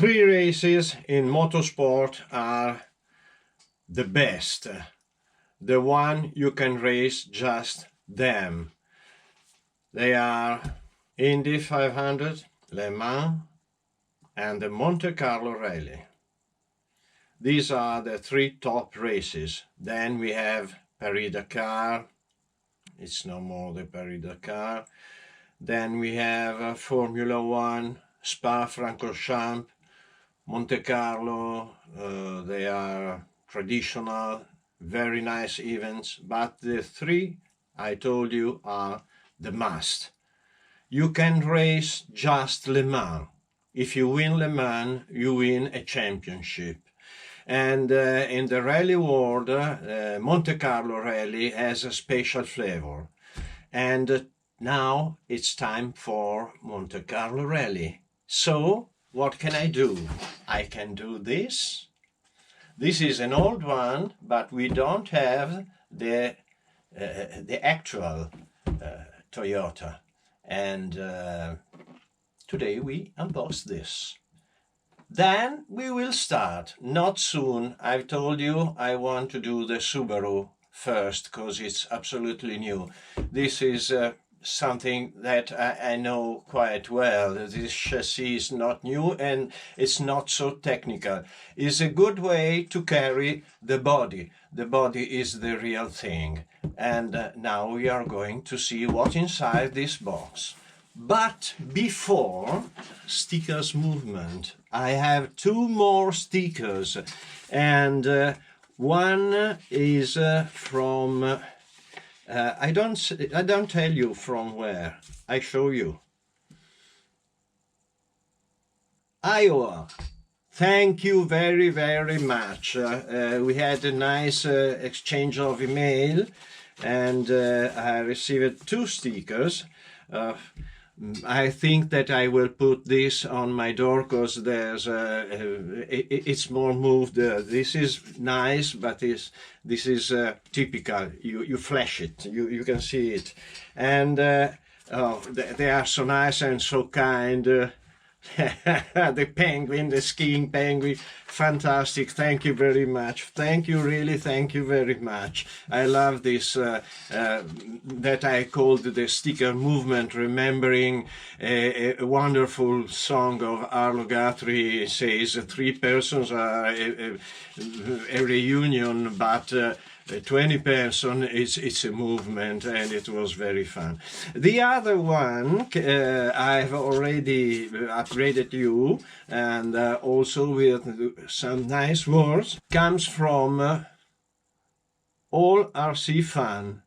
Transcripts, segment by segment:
Three races in motorsport are the best. The one you can race just them. They are Indy 500, Le Mans, and the Monte Carlo Rally. These are the three top races. Then we have Paris-Dakar. It's no more the Paris-Dakar. Then we have Formula One, Spa-Francorchamps, Monte Carlo. They are traditional, very nice events. But the three I told you are the must. You can race just Le Mans. If you win Le Mans, you win a championship. And in the rally world, Monte Carlo Rally has a special flavor. And now it's time for Monte Carlo Rally. So, what can I do? I can do this. This is an old one, but we don't have the actual Toyota. And today we unbox this. Then we will start, not soon. I've told you I want to do the Subaru first because it's absolutely new. This is something that I know quite well. This chassis is not new and it's not so technical. It's a good way to carry the body. The body is the real thing. And now we are going to see what's inside this box. But before stickers movement, I have two more stickers, and one is from I don't tell you from where. I show you. Iowa. Thank you very, very much. We had a nice exchange of email, and I received two stickers. I think that I will put this on my door because there's it's more moved. This is nice, but this is typical. You flash it, you can see it, and oh, they are so nice and so kind. The penguin, the skiing penguin, fantastic. Thank you very much. Thank you, really, thank you very much. I love this that I called the sticker movement, remembering a wonderful song of Arlo Guthrie. Says 3 persons are a reunion, but 20 person, it's a movement, and it was very fun. The other one, I've already upgraded you, and also with some nice words, comes from All RC Fun.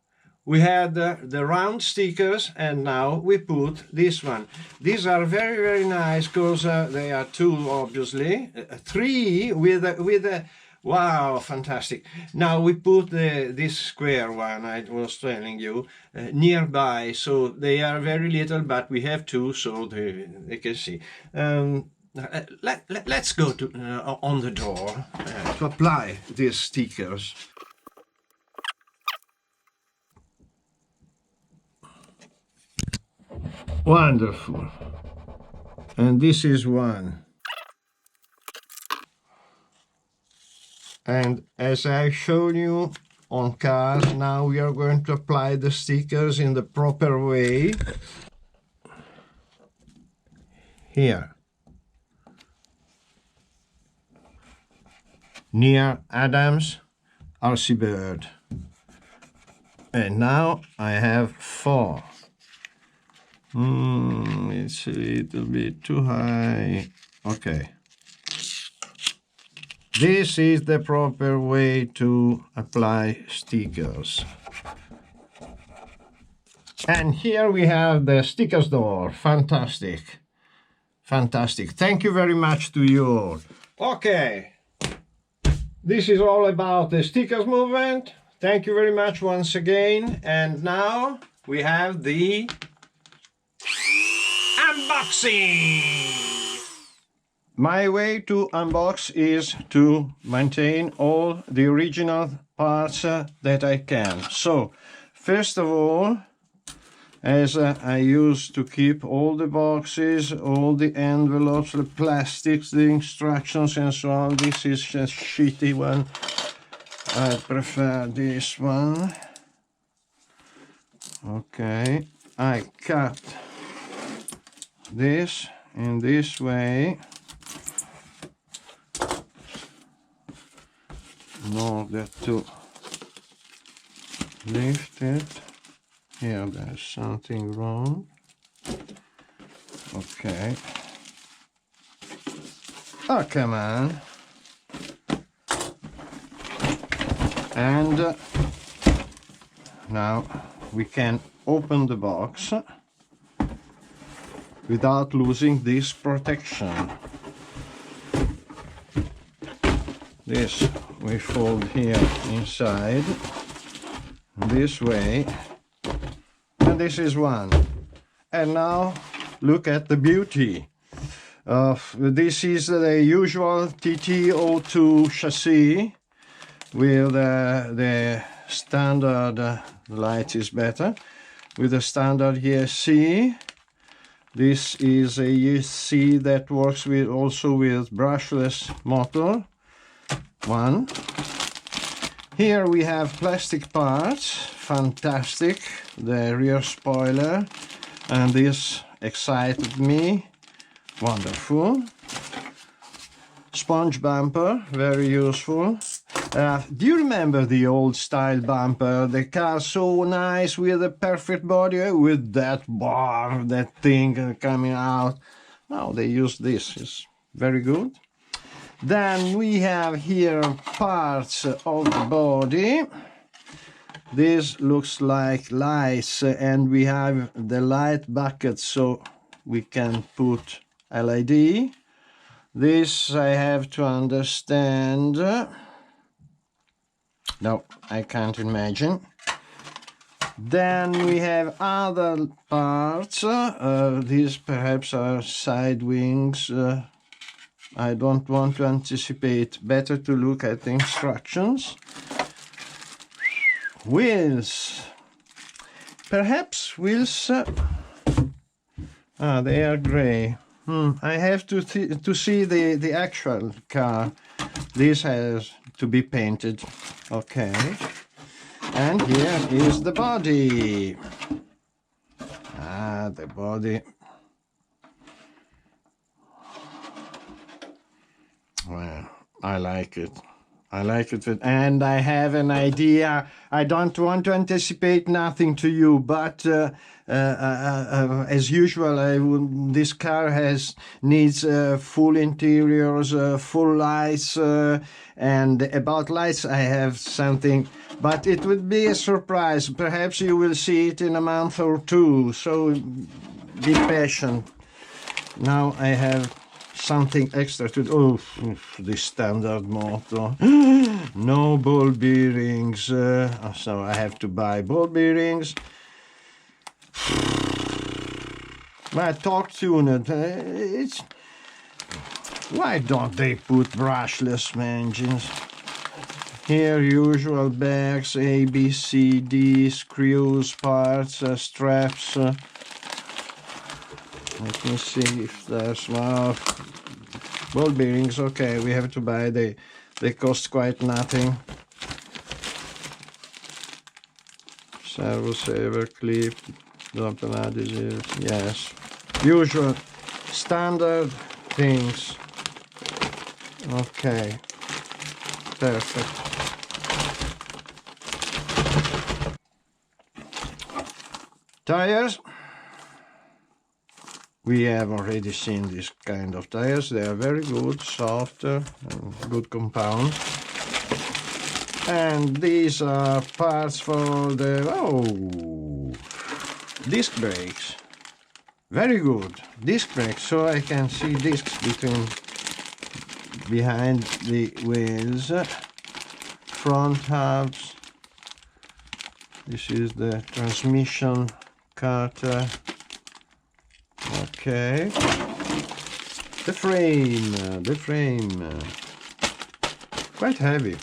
We had the round stickers, and now we put this one. These are very, very nice because they are 2, obviously, 3 with a wow, fantastic. Now we put this square one I was telling you nearby, so they are very little, but we have 2, so they can see. Let's go to on the door to apply these stickers. Wonderful. And this is one. And as I showed you on cars, now we are going to apply the stickers in the proper way. Here. Near Adams, RC Bird. And now I have 4. It's a little bit too high. Okay. This is the proper way to apply stickers. And here we have the stickers door. Fantastic. Fantastic. Thank you very much to you all. Okay. This is all about the stickers movement. Thank you very much once again. And now we have the unboxing. My way to unbox is to maintain all the original parts that I can. So, first of all, as I used to keep all the boxes, all the envelopes, the plastics, the instructions and so on. This is a shitty one. I prefer this one. Okay, I cut this in this way in order to lift it. Here there's something wrong. Okay. Oh, come on. And now we can open the box without losing this protection. This we fold here inside this way, and this is one. And now look at the beauty of this. Is the usual TT02 chassis with the standard light is better with the standard ESC. This is a ESC that works with also with brushless motor. One. Here we have plastic parts, fantastic. The rear spoiler, and this excited me. Wonderful. Sponge bumper, very useful. Do you remember the old style bumper? The car so nice with a perfect body with that bar, that thing coming out. Now they use this, it's very good. Then we have here parts of the body. This looks like lights, and we have the light bucket so we can put LED. This I have to understand. No, I can't imagine. Then we have other parts. These perhaps are side wings. I don't want to anticipate. Better to look at the instructions. Wheels. Perhaps wheels. They are gray. I have to see the actual car. This has to be painted. Okay. And here is the body. The body. Well, I like it. I like it, and I have an idea. I don't want to anticipate nothing to you, but as usual, this car needs full interiors, full lights, and about lights I have something, but it would be a surprise. Perhaps you will see it in a month or two, so be patient. Now I have something extra to do. Oh, the standard motor. No ball bearings, so I have to buy ball bearings. My torque tuner, why don't they put brushless engines? Here usual bags, A, B, C, D, screws, parts, straps. Let me see if there's one. Ball bearings, okay, we have to buy. They cost quite nothing. Servo saver, clip, open adhesive, yes. Usual, standard things. Okay, perfect. Tires. We have already seen this kind of tires. They are very good, soft, good compound. And these are parts for the disc brakes. Very good, disc brakes. So I can see discs behind the wheels. Front hubs. This is the transmission carter. Okay, the frame, quite heavy.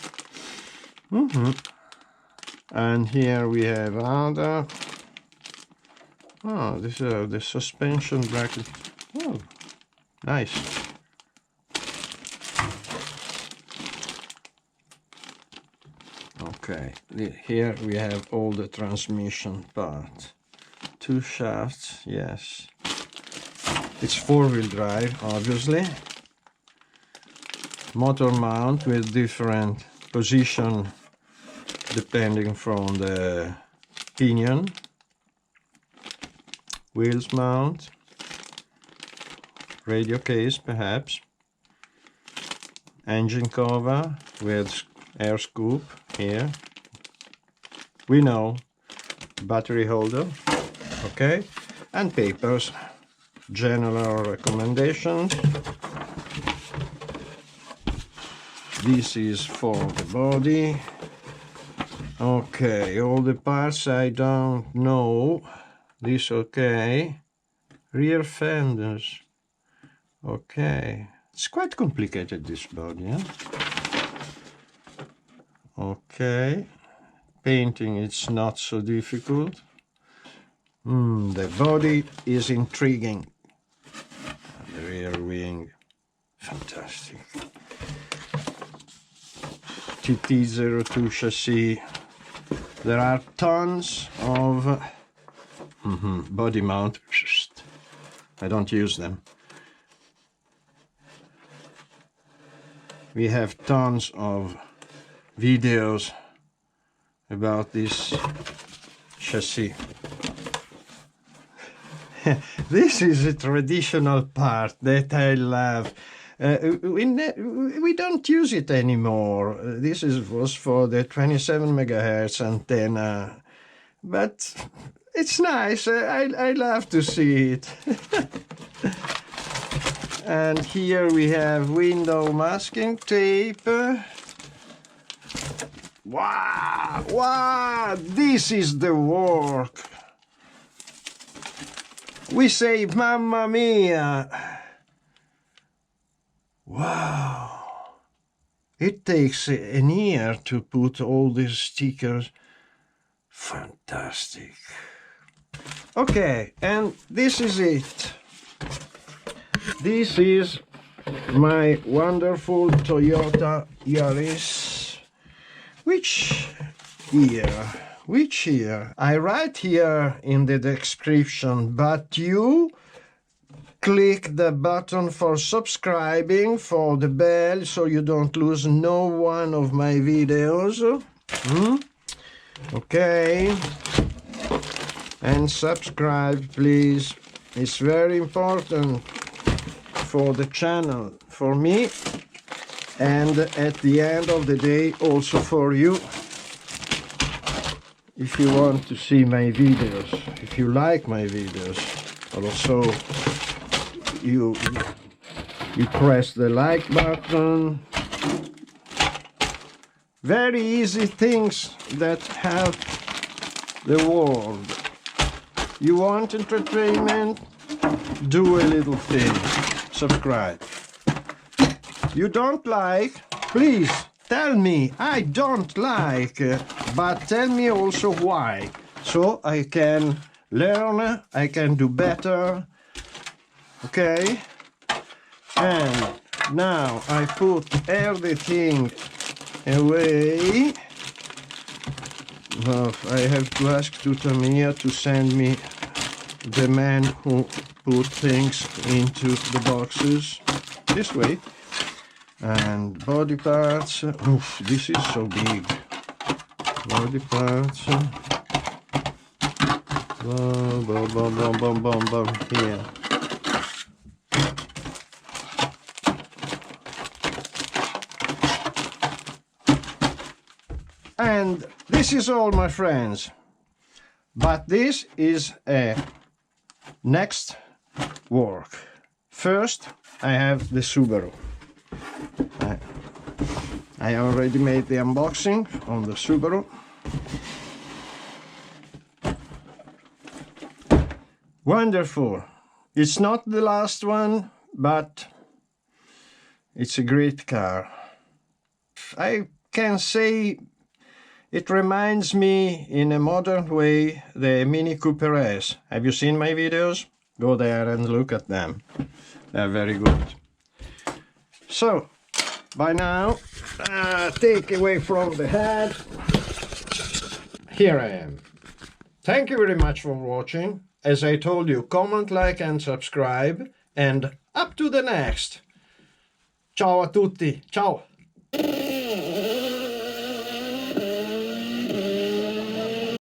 And here we have other Oh, these are the suspension bracket. Oh, nice. Okay, here we have all the transmission part. 2 shafts, yes. It's 4-wheel drive, obviously. Motor mount with different position depending from the pinion. Wheels mount. Radio case, perhaps. Engine cover with air scoop here. We know. Battery holder. Okay. And papers. General recommendations. This is for the body. Okay, all the parts I don't know. This okay. Rear fenders. Okay. It's quite complicated, this body, huh? Okay. Painting, it's not so difficult. The body is intriguing. The rear wing. Fantastic. TT02 chassis. There are tons of body mount. I don't use them. We have tons of videos about this chassis. This is a traditional part that I love. We don't use it anymore. This was for the 27 megahertz antenna, but it's nice. I love to see it. And here we have window masking tape. Wow! Wow! This is the work. We say, Mamma Mia! Wow! It takes an year to put all these stickers. Fantastic. Okay, and this is it. This is my wonderful Toyota Yaris. Which year? I write here in the description, but you click the button for subscribing, for the bell, so you don't lose no one of my videos. Okay. And subscribe, please. It's very important for the channel, for me, and at the end of the day also for you. If you want to see my videos, if you like my videos, also you press the like button. Very easy things that help the world. You want entertainment? Do a little thing. Subscribe. You don't like? Please tell me I don't like, but tell me also why, so I can learn, I can do better. Okay? And now I put everything away. Well, I have to ask to Tamiya to send me the man who put things into the boxes this way. And body parts. Oof, this is so big. Body parts. Boom, boom, boom, boom, boom, boom, boom. Here. And this is all, my friends. But this is a next work. First, I have the Subaru. I already made the unboxing on the Subaru. Wonderful. It's not the last one, but it's a great car. I can say It reminds me in a modern way the Mini Cooper S. Have you seen my videos? Go there and look at them. They're very good. So, by now, take away from the head. Here I am. Thank you very much for watching. As I told you, comment, like and subscribe. And up to the next. Ciao a tutti. Ciao.